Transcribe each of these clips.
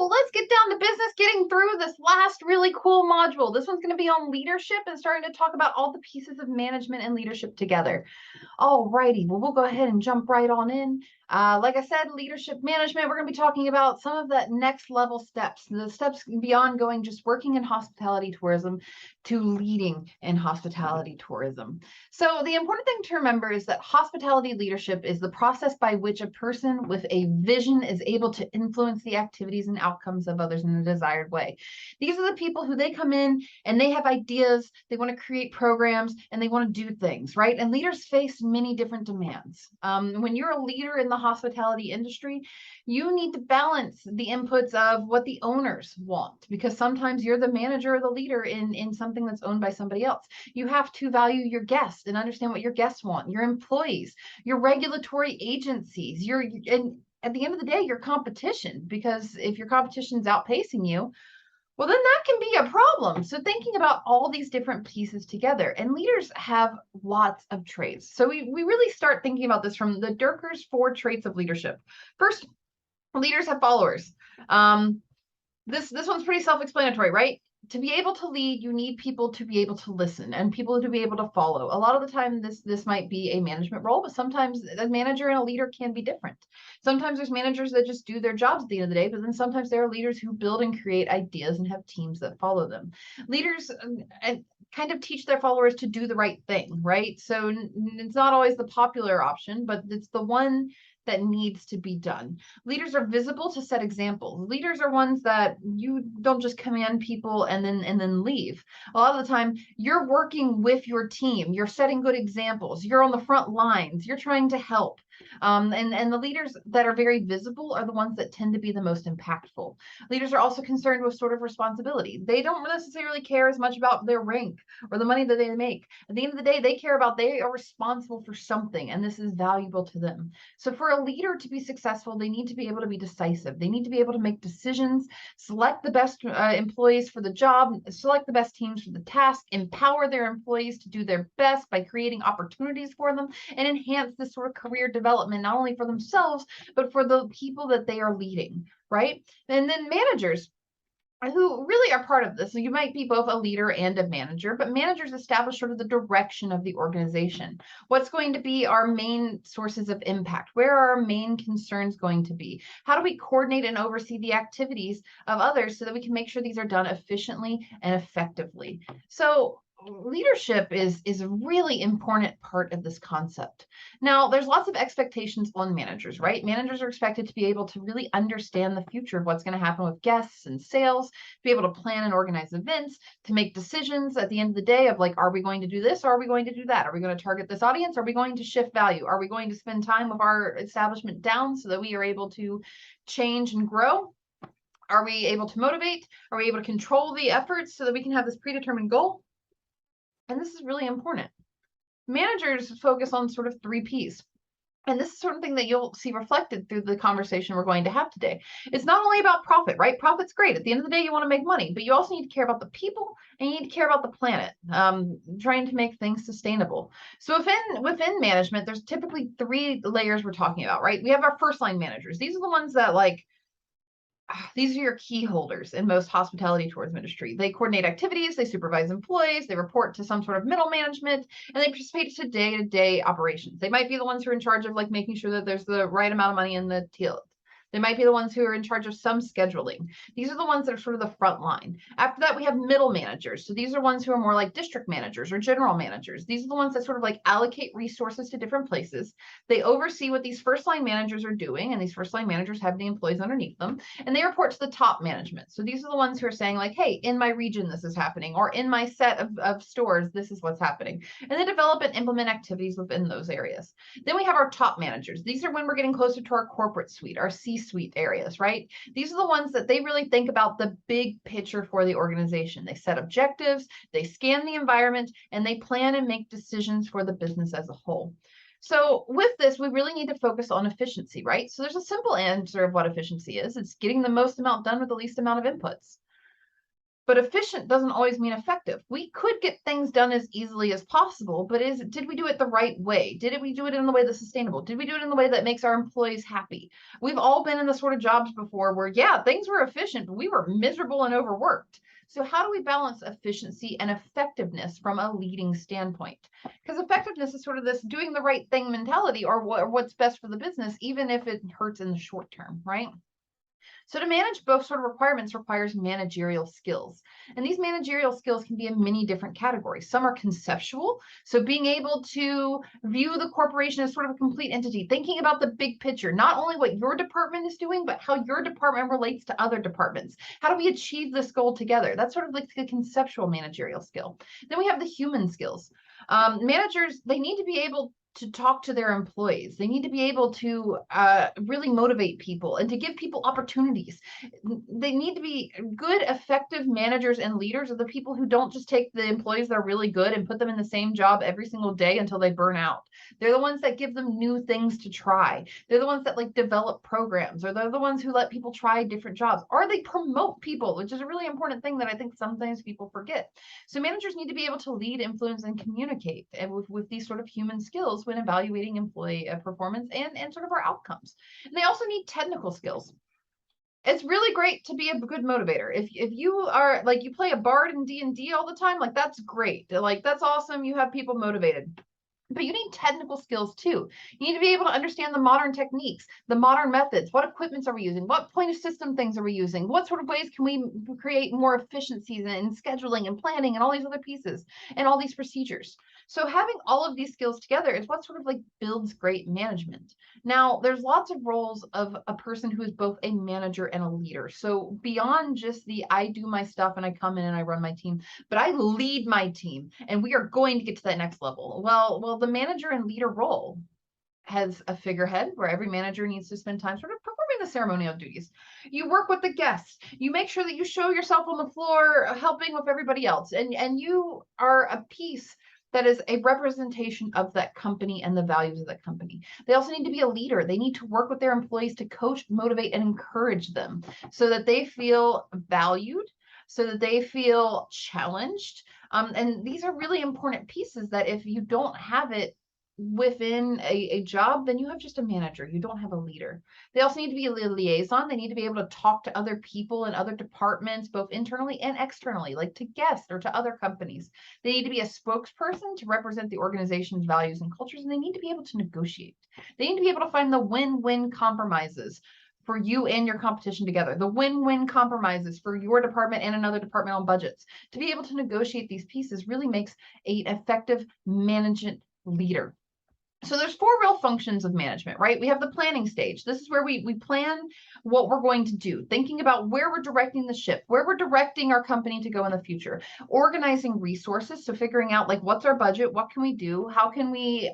let's get down to business getting through this last really cool module. This one's going to be on leadership and starting to talk about all the pieces of management and leadership together. All righty, well, we'll go ahead and jump right on in. Like I said, leadership management, we're going to be talking about some of that next level steps, the steps beyond going just working in hospitality tourism to leading in hospitality tourism. So the important thing to remember is that hospitality leadership is the process by which a person with a vision is able to influence the activities and outcomes of others in a desired way. These are the people who they come in and they have ideas, they want to create programs, and they want to do things, right? And leaders face many different demands. When you're a leader in the hospitality industry, you need to balance the inputs of what the owners want, because sometimes you're the manager or the leader in something that's owned by somebody else. You have to value your guests and understand what your guests want, your employees, your regulatory agencies, and at the end of the day, your competition, because if your competition's outpacing you, well, then that can be a problem. So thinking about all these different pieces together, and leaders have lots of traits. So we really start thinking about this from the Durkheim's 4 traits of leadership. First, leaders have followers. This one's pretty self-explanatory, right? To be able to lead, you need people to be able to listen and people to be able to follow. A lot of the time, this might be a management role, but sometimes a manager and a leader can be different. Sometimes there's managers that just do their jobs at the end of the day, but then sometimes there are leaders who build and create ideas and have teams that follow them. Leaders kind of teach their followers to do the right thing, right? So it's not always the popular option, but it's the one that needs to be done. Leaders are visible to set examples. Leaders are ones that you don't just command people and then leave. A lot of the time, you're working with your team. You're setting good examples. You're on the front lines. You're trying to help. And the leaders that are very visible are the ones that tend to be the most impactful. Leaders are also concerned with sort of responsibility. They don't necessarily care as much about their rank or the money that they make. At the end of the day, they care about they are responsible for something, and this is valuable to them. So for a leader to be successful, they need to be able to be decisive. They need to be able to make decisions, select the best employees for the job, select the best teams for the task, empower their employees to do their best by creating opportunities for them, and enhance this sort of career development, not only for themselves, but for the people that they are leading, right? And then managers, who really are part of this. So you might be both a leader and a manager, but managers establish sort of the direction of the organization. What's going to be our main sources of impact? Where are our main concerns going to be? How do we coordinate and oversee the activities of others so that we can make sure these are done efficiently and effectively? So leadership is a really important part of this concept. Now, there's lots of expectations on managers, right? Managers are expected to be able to really understand the future of what's going to happen with guests and sales, to be able to plan and organize events, to make decisions at the end of the day of like, are we going to do this or are we going to do that? Are we going to target this audience? Are we going to shift value? Are we going to spend time with our establishment down so that we are able to change and grow? Are we able to motivate? Are we able to control the efforts so that we can have this predetermined goal? And this is really important. Managers focus on sort of 3 Ps. And this is sort of thing that you'll see reflected through the conversation we're going to have today. It's not only about profit, right? Profit's great. At the end of the day, you want to make money, but you also need to care about the people and you need to care about the planet, trying to make things sustainable. So within management, there's typically 3 layers we're talking about, right? We have our first line managers. These are the ones that these are your key holders in most hospitality tourism industry. They coordinate activities, they supervise employees, they report to some sort of middle management, and they participate to day-to-day operations. They might be the ones who are in charge of like making sure that there's the right amount of money in the till. They might be the ones who are in charge of some scheduling. These are the ones that are sort of the front line. After that, we have middle managers. So these are ones who are more like district managers or general managers. These are the ones that sort of like allocate resources to different places. They oversee what these first line managers are doing, and these first line managers have the employees underneath them, and they report to the top management. So these are the ones who are saying like, hey, in my region, this is happening, or in my set of stores, this is what's happening. And they develop and implement activities within those areas. Then we have our top managers. These are when we're getting closer to our corporate suite, our C-suite areas, right? These are the ones that they really think about the big picture for the organization. They set objectives, they scan the environment, and they plan and make decisions for the business as a whole. So with this, we really need to focus on efficiency, right? So there's a simple answer of what efficiency is. It's getting the most amount done with the least amount of inputs. But efficient doesn't always mean effective. We could get things done as easily as possible, but did we do it the right way? We do it in the way that's sustainable? Did we do it in the way that makes our employees happy? We've all been in the sort of jobs before where, yeah, things were efficient, but we were miserable and overworked. So how do we balance efficiency and effectiveness from a leading standpoint? Because effectiveness is sort of this doing the right thing mentality, or what's best for the business, even if it hurts in the short term, right? So to manage both sort of requirements requires managerial skills. And these managerial skills can be in many different categories. Some are conceptual, so being able to view the corporation as sort of a complete entity, thinking about the big picture, not only what your department is doing, but how your department relates to other departments. How do we achieve this goal together? That's sort of like the conceptual managerial skill. Then we have the human skills. Managers, they need to be able to talk to their employees. They need to be able to really motivate people and to give people opportunities. They need to be good, effective managers and leaders of the people who don't just take the employees that are really good and put them in the same job every single day until they burn out. They're the ones that give them new things to try. They're the ones that like develop programs, or they're the ones who let people try different jobs, or they promote people, which is a really important thing that I think sometimes people forget. So managers need to be able to lead, influence, and communicate and with these sort of human skills when evaluating employee performance and sort of our outcomes. And they also need technical skills. It's really great to be a good motivator. If you are like you play a bard in D&D all the time, like that's great. Like that's awesome. You have people motivated. But you need technical skills too. You need to be able to understand the modern techniques, the modern methods. What equipments are we using? What point of system things are we using? What sort of ways can we create more efficiencies in scheduling and planning and all these other pieces and all these procedures? So having all of these skills together is what sort of like builds great management. Now, there's lots of roles of a person who is both a manager and a leader. So beyond just the I do my stuff and I come in and I run my team, but I lead my team and we are going to get to that next level. Well, the manager and leader role has a figurehead where every manager needs to spend time sort of performing the ceremonial duties. You work with the guests. You make sure that you show yourself on the floor, helping with everybody else. And you are a piece that is a representation of that company and the values of that company. They also need to be a leader. They need to work with their employees to coach, motivate, and encourage them so that they feel valued, so that they feel challenged. And these are really important pieces that if you don't have it within a job, then you have just a manager. You don't have a leader. They also need to be a liaison. They need to be able to talk to other people in other departments, both internally and externally, like to guests or to other companies. They need to be a spokesperson to represent the organization's values and cultures, and they need to be able to negotiate. They need to be able to find the win-win compromises for you and your competition together, the win-win compromises for your department and another department on budgets. To be able to negotiate these pieces really makes an effective management leader. So there's four real functions of management, right? We have the planning stage. This is where we plan what we're going to do, thinking about where we're directing the ship, where we're directing our company to go in the future, organizing resources. So figuring out like, what's our budget? What can we do? How can we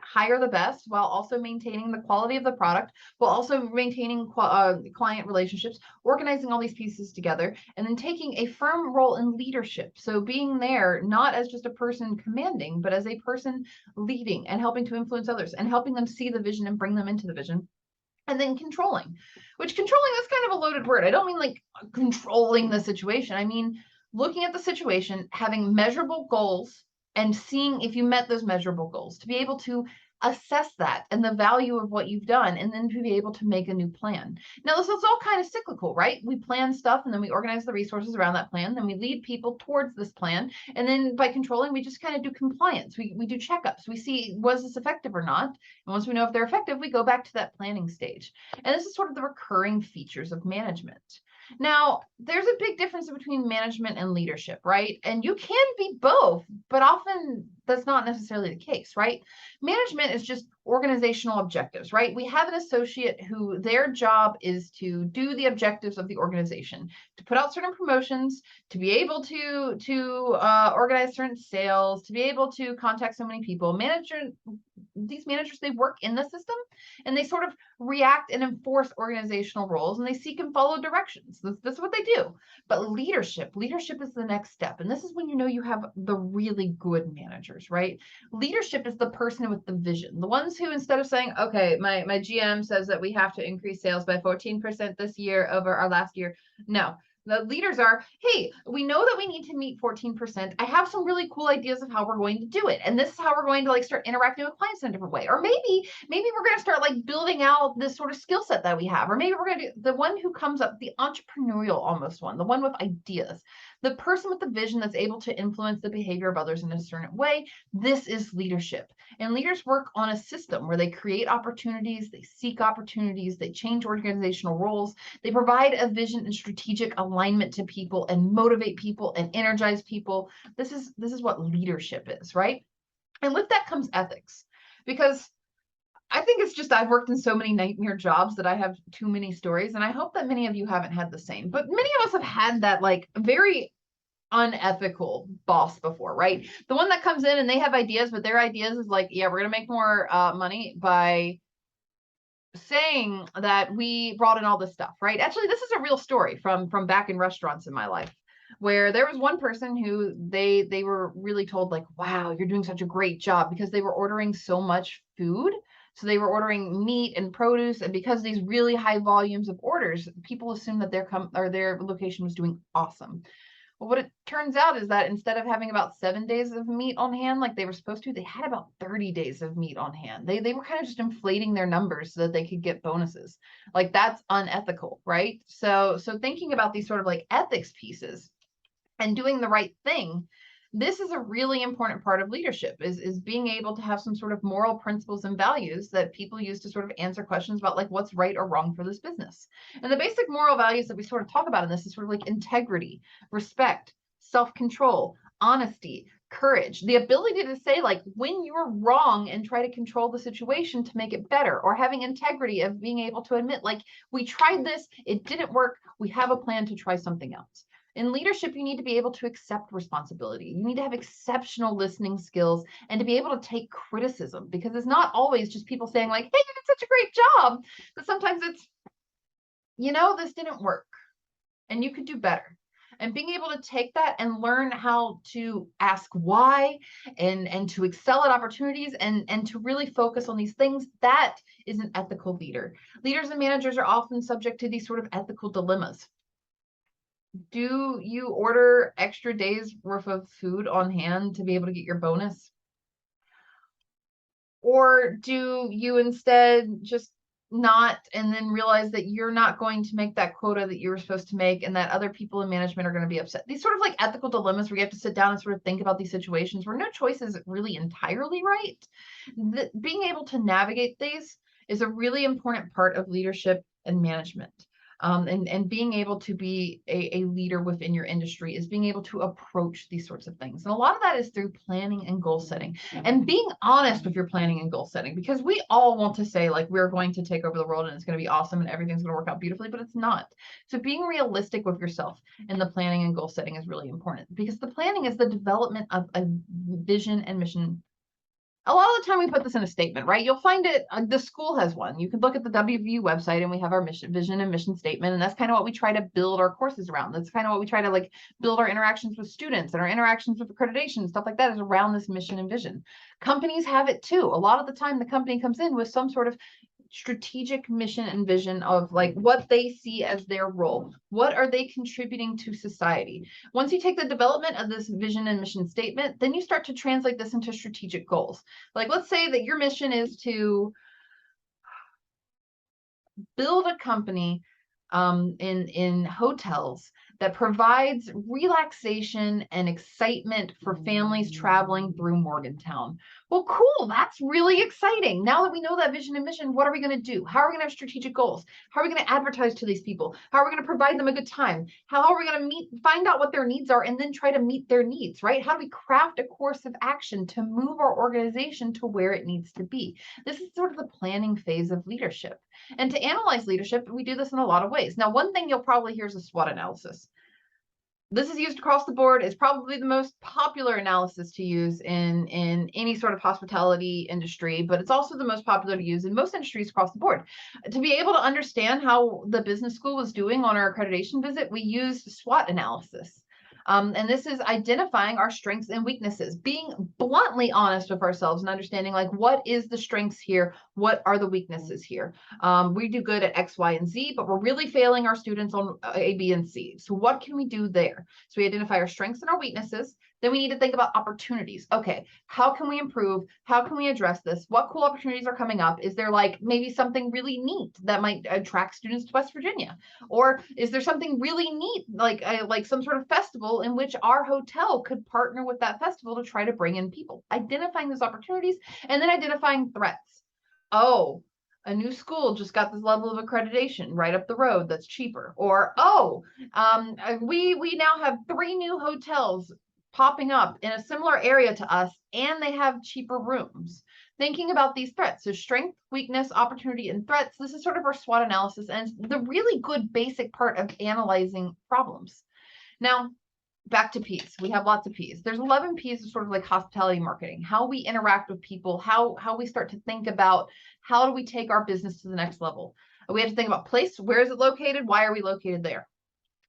hire the best while also maintaining the quality of the product, while also maintaining client relationships, organizing all these pieces together, and then taking a firm role in leadership. So being there, not as just a person commanding, but as a person leading and helping to influence others and helping them see the vision and bring them into the vision. And then controlling, which controlling is kind of a loaded word. I don't mean like controlling the situation. I mean, looking at the situation, having measurable goals, and seeing if you met those measurable goals, to be able to assess that and the value of what you've done, and then to be able to make a new plan. Now, this is all kind of cyclical, right? We plan stuff and then we organize the resources around that plan. Then we lead people towards this plan. And then by controlling, we just kind of do compliance. We do checkups. We see, was this effective or not? And once we know if they're effective, we go back to that planning stage. And this is sort of the recurring features of management. Now, there's a big difference between management and leadership, right? And you can be both, but often that's not necessarily the case, right? Management is just organizational objectives, right? We have an associate who their job is to do the objectives of the organization, to put out certain promotions, to be able to organize certain sales, to be able to contact so many people. These managers, they work in the system and they sort of react and enforce organizational roles, and they seek and follow directions. That's what they do. But leadership is the next step. And this is when you know you have the really good managers, right? Leadership is the person with the vision, the ones who, instead of saying, okay, my GM says that we have to increase sales by 14% this year over our last year. No, The leaders are, hey, we know that we need to meet 14%. I have some really cool ideas of how we're going to do it. And this is how we're going to like start interacting with clients in a different way. Or maybe we're going to start like building out this sort of skill set that we have. Or maybe we're going to do the one who comes up, the entrepreneurial almost one, the one with ideas, the person with the vision that's able to influence the behavior of others in a certain way. This is leadership. And leaders work on a system where they create opportunities, they seek opportunities, they change organizational roles, they provide a vision and strategic alignment to people and motivate people and energize people. This is what leadership is, right? And with that comes ethics, because I think it's just I've worked in so many nightmare jobs that I have too many stories, and I hope that many of you haven't had the same. But many of us have had that like very unethical boss before, right? The one that comes in and they have ideas, but their ideas is like, yeah, we're gonna make more money by saying that we brought in all this stuff, right? Actually, this is a real story from back in restaurants in my life, where there was one person who they were really told like, wow, you're doing such a great job, because they were ordering so much food. So they were ordering meat and produce, and because these really high volumes of orders, people assumed that their location was doing awesome. Well, what it turns out is that instead of having about 7 days of meat on hand like they were supposed to, they had about 30 days of meat on hand. They were kind of just inflating their numbers so that they could get bonuses. Like that's unethical, right? So thinking about these sort of like ethics pieces and doing the right thing, this is a really important part of leadership, is being able to have some sort of moral principles and values that people use to sort of answer questions about like what's right or wrong for this business. And the basic moral values that we sort of talk about in this is sort of like integrity, respect, self-control, honesty, courage, the ability to say like when you're wrong and try to control the situation to make it better, or having integrity of being able to admit like we tried this, it didn't work, we have a plan to try something else. In leadership, you need to be able to accept responsibility. You need to have exceptional listening skills and to be able to take criticism, because it's not always just people saying like, hey, you did such a great job. But sometimes it's, this didn't work and you could do better. And being able to take that and learn how to ask why, and to excel at opportunities, and to really focus on these things, that is an ethical leader. Leaders and managers are often subject to these sort of ethical dilemmas. Do you order extra days worth of food on hand to be able to get your bonus? Or do you instead just not, and then realize that you're not going to make that quota that you were supposed to make, and that other people in management are going to be upset? These sort of like ethical dilemmas where you have to sit down and sort of think about these situations where no choice is really entirely right. Being able to navigate these is a really important part of leadership and management. And being able to be a leader within your industry is being able to approach these sorts of things. And a lot of that is through planning and goal setting, and being honest with your planning and goal setting, because we all want to say like we're going to take over the world and it's going to be awesome and everything's going to work out beautifully, but it's not. So being realistic with yourself in the planning and goal setting is really important, because the planning is the development of a vision and mission. A lot of the time we put this in a statement, right? You'll find it, the school has one. You can look at the WVU website and we have our mission, vision and mission statement. And that's kind of what we try to build our courses around. That's kind of what we try to like build our interactions with students and our interactions with accreditation, stuff like that is around this mission and vision. Companies have it too. A lot of the time the company comes in with some sort of strategic mission and vision of like what they see as their role. What are they contributing to society? Once you take the development of this vision and mission statement, then you start to translate this into strategic goals. Like, let's say that your mission is to build a company in hotels that provides relaxation and excitement for families traveling through Morgantown. Well, cool. That's really exciting. Now that we know that vision and mission, what are we going to do? How are we going to have strategic goals? How are we going to advertise to these people? How are we going to provide them a good time? How are we going to find out what their needs are and then try to meet their needs, right? How do we craft a course of action to move our organization to where it needs to be? This is sort of the planning phase of leadership. And to analyze leadership, we do this in a lot of ways. Now, one thing you'll probably hear is a SWOT analysis. This is used across the board. It's probably the most popular analysis to use in any sort of hospitality industry, but it's also the most popular to use in most industries across the board. To be able to understand how the business school was doing on our accreditation visit, we used SWOT analysis. And this is identifying our strengths and weaknesses, being bluntly honest with ourselves and understanding like, what is the strengths here? What are the weaknesses here? We do good at X, Y, and Z, but we're really failing our students on A, B, and C. So what can we do there? So we identify our strengths and our weaknesses. Then we need to think about opportunities. Okay, how can we improve? How can we address this? What cool opportunities are coming up? Is there like maybe something really neat that might attract students to West Virginia? Or is there something really neat, like some sort of festival in which our hotel could partner with that festival to try to bring in people? Identifying those opportunities and then identifying threats. Oh, a new school just got this level of accreditation right up the road that's cheaper. Or, oh, we now have 3 new hotels popping up in a similar area to us, and they have cheaper rooms. Thinking about these threats. So strength, weakness, opportunity, and threats. This is sort of our SWOT analysis and the really good basic part of analyzing problems. Now, back to P's. We have lots of P's. There's 11 P's of sort of like hospitality marketing, how we interact with people, how we start to think about how do we take our business to the next level. We have to think about place. Where is it located? Why are we located there?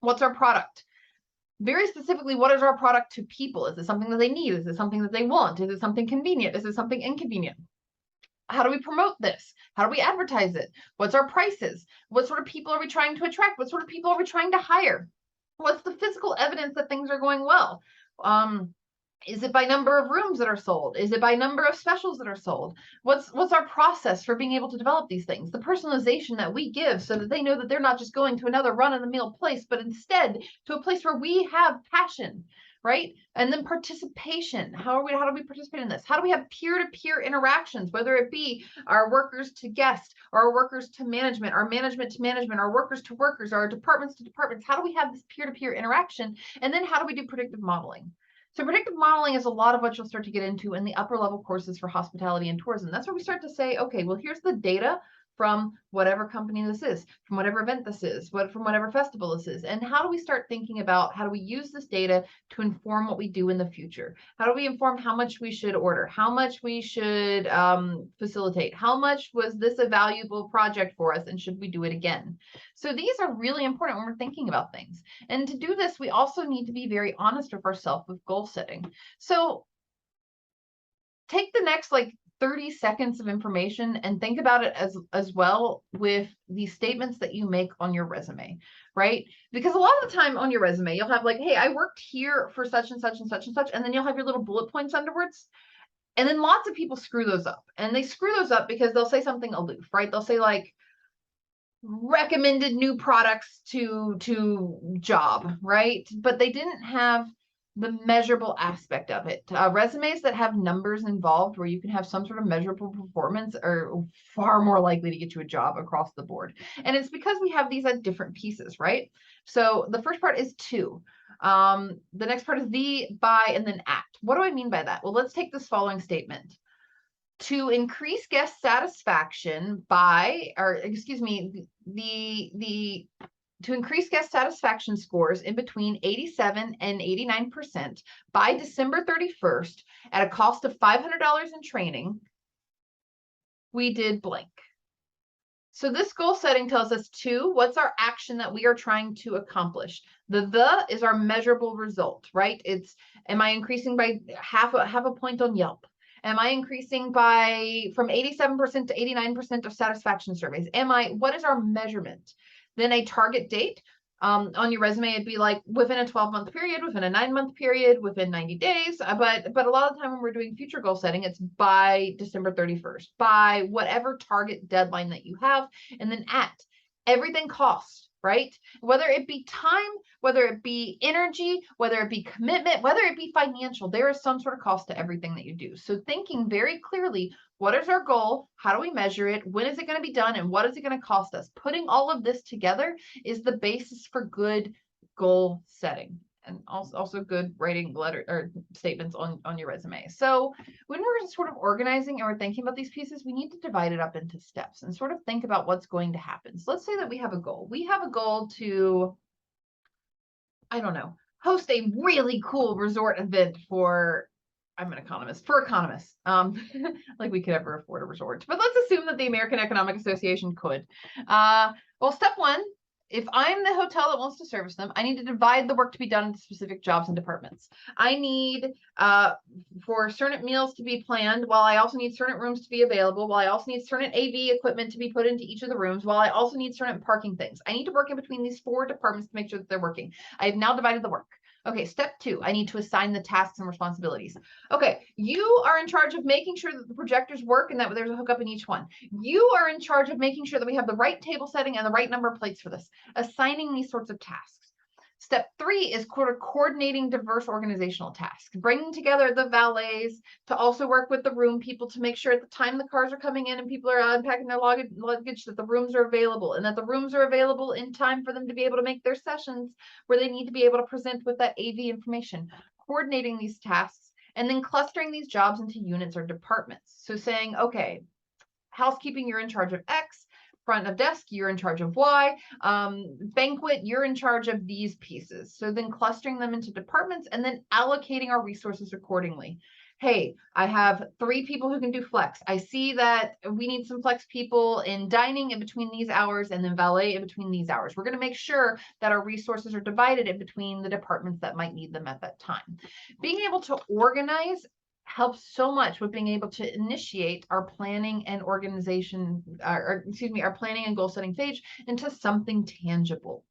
What's our product? Very specifically, what is our product to people? Is it something that they need? Is it something that they want? Is it something convenient? Is it something inconvenient? How do we promote this? How do we advertise it? What's our prices? What sort of people are we trying to attract? What sort of people are we trying to hire? What's the physical evidence that things are going well? Is it by number of rooms that are sold? Is it by number of specials that are sold? What's our process for being able to develop these things? The personalization that we give so that they know that they're not just going to another run-of-the-mill place, but instead to a place where we have passion, right? And then participation. How do we participate in this? How do we have peer-to-peer interactions, whether it be our workers to guests, or our workers to management, our management to management, our workers to workers, our departments to departments? How do we have this peer-to-peer interaction? And then how do we do predictive modeling? So predictive modeling is a lot of what you'll start to get into in the upper level courses for hospitality and tourism. That's where we start to say, okay, well, here's the data from whatever company this is, from whatever event this is, from whatever festival this is. And how do we start thinking about how do we use this data to inform what we do in the future? How do we inform how much we should order, how much we should facilitate, how much was this a valuable project for us, and should we do it again? So these are really important when we're thinking about things. And to do this, we also need to be very honest with ourselves with goal setting. So take the next 30 seconds of information and think about it as well with the statements that you make on your resume, right? Because a lot of the time on your resume, you'll have like, hey, I worked here for such and such and such and such, and then you'll have your little bullet points underwards. And then lots of people screw those up. And they screw those up because they'll say something aloof, right? They'll say like, recommended new products to job, right? But they didn't have the measurable aspect of it. Resumes that have numbers involved where you can have some sort of measurable performance are far more likely to get you a job across the board. And it's because we have these at different pieces, right? So the first part is to. The next part is the, by, and then at. What do I mean by that? Well, let's take this following statement. To increase guest satisfaction by, or excuse me, to increase guest satisfaction scores in between 87 and 89% by December 31st at a cost of $500 in training, we did blank. So this goal setting tells us what's our action that we are trying to accomplish? The is our measurable result, right? It's, am I increasing by half a point on Yelp? Am I increasing from 87% to 89% of satisfaction surveys? What is our measurement? Then a target date. On your resume, it'd be like within a 12-month period, within a 9-month period, within 90 days. But a lot of the time when we're doing future goal setting, it's by December 31st, by whatever target deadline that you have. And then at, everything costs, right? Whether it be time, whether it be energy, whether it be commitment, whether it be financial, there is some sort of cost to everything that you do. So thinking very clearly, what is our goal? How do we measure it? When is it going to be done? And what is it going to cost us? Putting all of this together is the basis for good goal setting, and also good writing letter or statements on your resume. So when we're sort of organizing and we're thinking about these pieces, we need to divide it up into steps and sort of think about what's going to happen. So let's say that we have a goal. We have a goal to, I don't know, host a really cool resort event for, I'm an economist, for economists. Like we could ever afford a resort, but let's assume that the American Economic Association could. Well, step one if I'm the hotel that wants to service them, I need to divide the work to be done into specific jobs and departments. I need for certain meals to be planned, while I also need certain rooms to be available, while I also need certain AV equipment to be put into each of the rooms, while I also need certain parking things. I need to work in between these 4 departments to make sure that they're working. I have now divided the work. Okay, step 2, I need to assign the tasks and responsibilities. Okay, you are in charge of making sure that the projectors work and that there's a hookup in each one. You are in charge of making sure that we have the right table setting and the right number of plates for this, assigning these sorts of tasks. Step 3 is coordinating diverse organizational tasks, bringing together the valets to also work with the room people to make sure at the time the cars are coming in and people are unpacking their luggage that the rooms are available and that the rooms are available in time for them to be able to make their sessions where they need to be able to present with that AV information, coordinating these tasks, and then clustering these jobs into units or departments. So saying, okay, housekeeping, you're in charge of X. Front of desk, you're in charge of Y. Banquet, you're in charge of these pieces. So then clustering them into departments and then allocating our resources accordingly. Hey, I have 3 people who can do flex. I see that we need some flex people in dining in between these hours and then valet in between these hours. We're going to make sure that our resources are divided in between the departments that might need them at that time. Being able to organize helps so much with being able to initiate our planning and organization, our planning and goal setting stage into something tangible.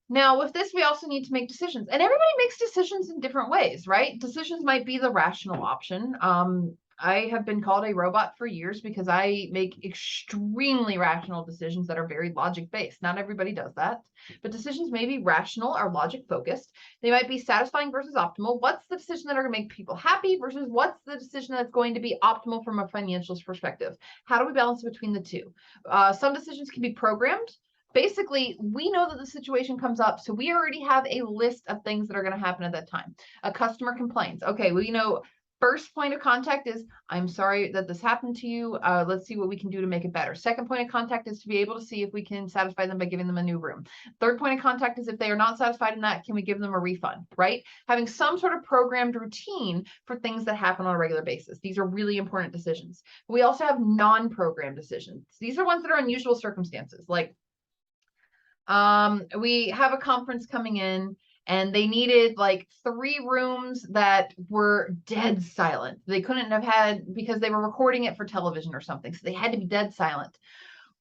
Now, with this, we also need to make decisions, and everybody makes decisions in different ways, right? Decisions might be the rational option. I have been called a robot for years because I make extremely rational decisions that are very logic based. Not everybody does that, but decisions may be rational or logic focused. They might be satisfying versus optimal. What's the decision that are going to make people happy versus what's the decision that's going to be optimal from a financials perspective? How do we balance between the two? Some decisions can be programmed. Basically, we know that the situation comes up, so we already have a list of things that are going to happen at that time. A customer complains. Okay, well, first point of contact is, I'm sorry that this happened to you. Let's see what we can do to make it better. Second point of contact is to be able to see if we can satisfy them by giving them a new room. Third point of contact is if they are not satisfied in that, can we give them a refund, right? Having some sort of programmed routine for things that happen on a regular basis. These are really important decisions. We also have non-programmed decisions. These are ones that are unusual circumstances, like we have a conference coming in and they needed like 3 rooms that were dead silent. They couldn't have had, because they were recording it for television or something. So they had to be dead silent.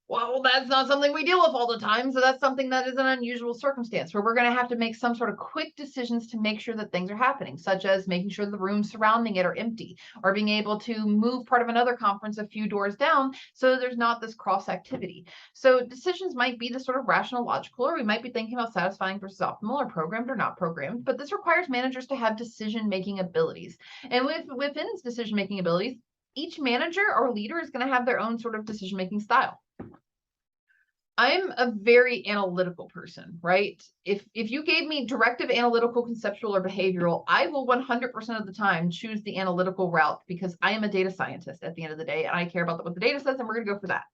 Well, that's not something we deal with all the time. So that's something that is an unusual circumstance where we're going to have to make some sort of quick decisions to make sure that things are happening, such as making sure the rooms surrounding it are empty, or being able to move part of another conference a few doors down so that there's not this cross activity. So decisions might be the sort of rational, logical, or we might be thinking about satisfying versus optimal, or programmed or not programmed. But this requires managers to have decision-making abilities. And within decision-making abilities, each manager or leader is going to have their own sort of decision-making style. I'm a very analytical person, right? If you gave me directive, analytical, conceptual, or behavioral, I will 100% of the time choose the analytical route because I am a data scientist at the end of the day, and I care about what the data says, and we're going to go for that.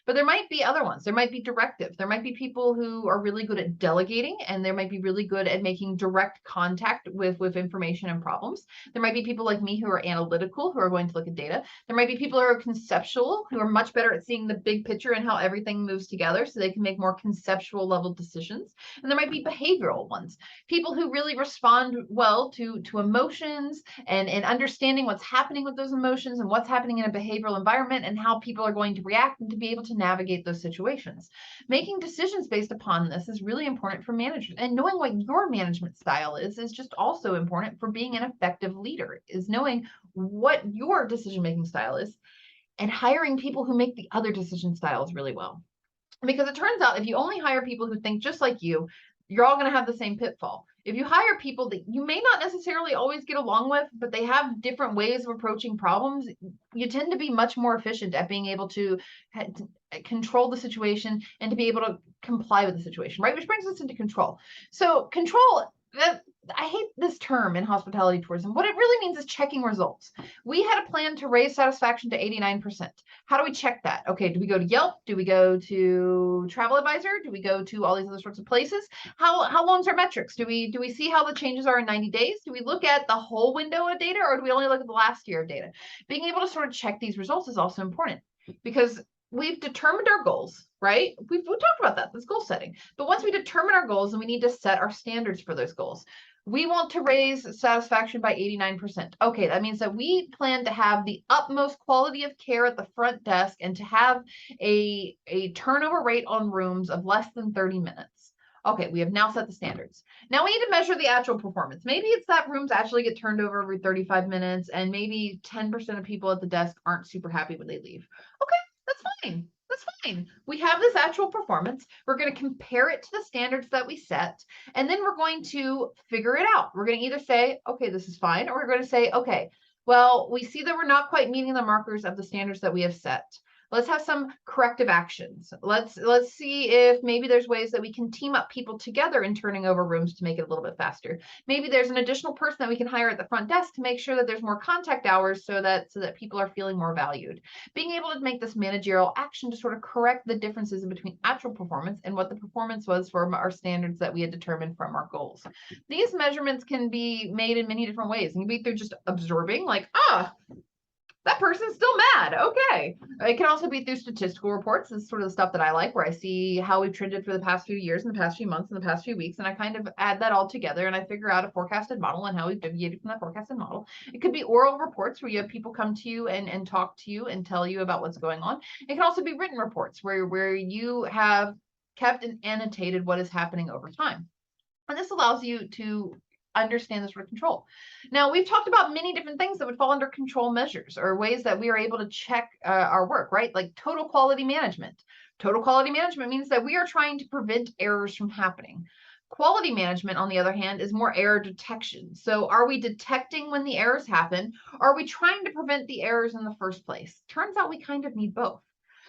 But there might be other ones. There might be directive. There might be people who are really good at delegating, and there might be really good at making direct contact with information and problems. There might be people like me who are analytical, who are going to look at data. There might be people who are conceptual, who are much better at seeing the big picture and how everything moves together so they can make more conceptual level decisions. And there might be behavioral ones, people who really respond well to emotions and understanding what's happening with those emotions and what's happening in a behavioral environment and how people are going to react and to be able to navigate those situations. Making decisions based upon this is really important for managers, and knowing what your management style is just also important for being an effective leader, is knowing what your decision-making style is and hiring people who make the other decision styles really well. Because it turns out if you only hire people who think just like you're all going to have the same pitfall. If you hire people that you may not necessarily always get along with, but they have different ways of approaching problems, you tend to be much more efficient at being able to control the situation and to be able to comply with the situation, right? Which brings us into control. So control, I hate this term in hospitality tourism. What it really means is checking results. We had a plan to raise satisfaction to 89%. How do we check that? Okay, do we go to Yelp? Do we go to Travel Advisor? Do we go to all these other sorts of places? How long's our metrics? Do we see how the changes are in 90 days? Do we look at the whole window of data, or do we only look at the last year of data? Being able to sort of check these results is also important, because we've determined our goals, right? We've talked about that. That's goal setting. But once we determine our goals, then we need to set our standards for those goals. We want to raise satisfaction by 89%. Okay, that means that we plan to have the utmost quality of care at the front desk and to have a turnover rate on rooms of less than 30 minutes. Okay, we have now set the standards. Now we need to measure the actual performance. Maybe it's that rooms actually get turned over every 35 minutes and maybe 10% of people at the desk aren't super happy when they leave. Okay, that's fine. That's fine. We have this actual performance. We're going to compare it to the standards that we set, and then we're going to figure it out. We're going to either say, okay, this is fine, or we're going to say, okay, well, we see that we're not quite meeting the markers of the standards that we have set. Let's have some corrective actions. Let's see if maybe there's ways that we can team up people together in turning over rooms to make it a little bit faster. Maybe there's an additional person that we can hire at the front desk to make sure that there's more contact hours so that people are feeling more valued. Being able to make this managerial action to sort of correct the differences in between actual performance and what the performance was from our standards that we had determined from our goals. These measurements can be made in many different ways. It can be through just observing, like, that person's still mad. Okay. It can also be through statistical reports. This is sort of the stuff that I like, where I see how we've trended for the past few years and the past few months and the past few weeks. And I kind of add that all together and I figure out a forecasted model and how we've deviated from that forecasted model. It could be oral reports where you have people come to you and talk to you and tell you about what's going on. It can also be written reports where you have kept and annotated what is happening over time. And this allows you to understand the sort of control. Now, we've talked about many different things that would fall under control measures or ways that we are able to check our work, right? Like total quality management. Total quality management means that we are trying to prevent errors from happening. Quality management, on the other hand, is more error detection. So are we detecting when the errors happen? Or are we trying to prevent the errors in the first place? Turns out we kind of need both.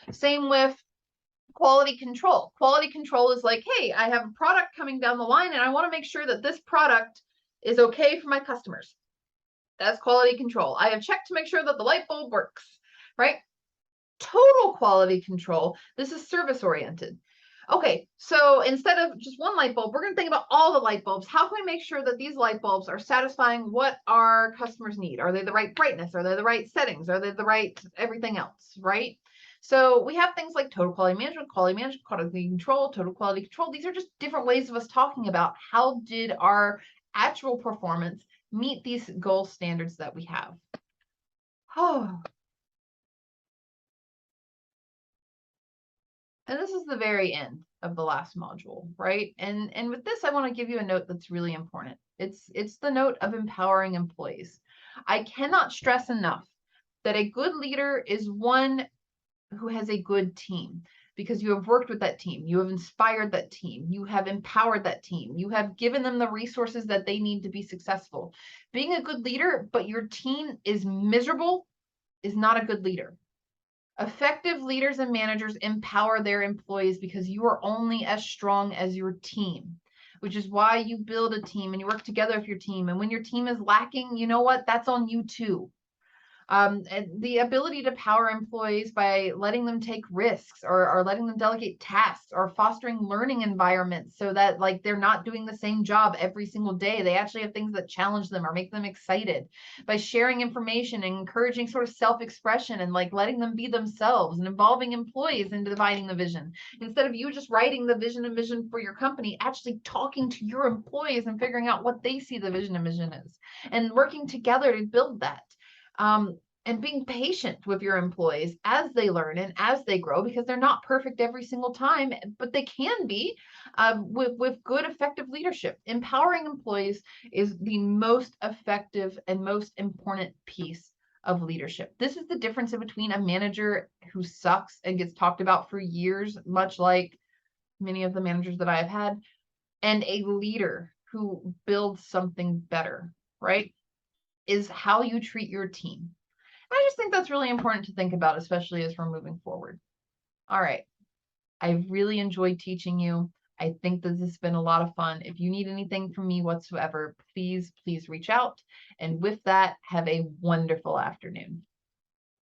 Same with quality control. Quality control is like, hey, I have a product coming down the line and I want to make sure that this product is okay for my customers. That's quality control. I have checked to make sure that the light bulb works, right? Total quality control. This is service oriented. Okay, so instead of just one light bulb, we're going to think about all the light bulbs. How can we make sure that these light bulbs are satisfying what our customers need? Are they the right brightness? Are they the right settings? Are they the right everything else, right? So we have things like total quality management, quality control, total quality control. These are just different ways of us talking about how did our actual performance meet these goal standards that we have. Oh. And this is the very end of the last module, right? And with this, I want to give you a note that's really important. It's the note of empowering employees. I cannot stress enough that a good leader is one who has a good team, because you have worked with that team, you have inspired that team, you have empowered that team, you have given them the resources that they need to be successful. Being a good leader, but your team is miserable, is not a good leader. Effective leaders and managers empower their employees because you are only as strong as your team, which is why you build a team and you work together with your team. And when your team is lacking, you know what? That's on you too. And the ability to power employees by letting them take risks or letting them delegate tasks or fostering learning environments so that like they're not doing the same job every single day. They actually have things that challenge them or make them excited, by sharing information and encouraging sort of self-expression and like letting them be themselves and involving employees in dividing the vision. Instead of you just writing the vision and mission for your company, actually talking to your employees and figuring out what they see the vision and mission is and working together to build that. And being patient with your employees as they learn and as they grow, because they're not perfect every single time, but they can be with good, effective leadership. Empowering employees is the most effective and most important piece of leadership. This is the difference in between a manager who sucks and gets talked about for years, much like many of the managers that I have had, and a leader who builds something better, right? Is how you treat your team. I just think that's really important to think about, especially as we're moving forward. All right. I really enjoyed teaching you. I think that this has been a lot of fun. If you need anything from me whatsoever, please reach out. And with that, have a wonderful afternoon.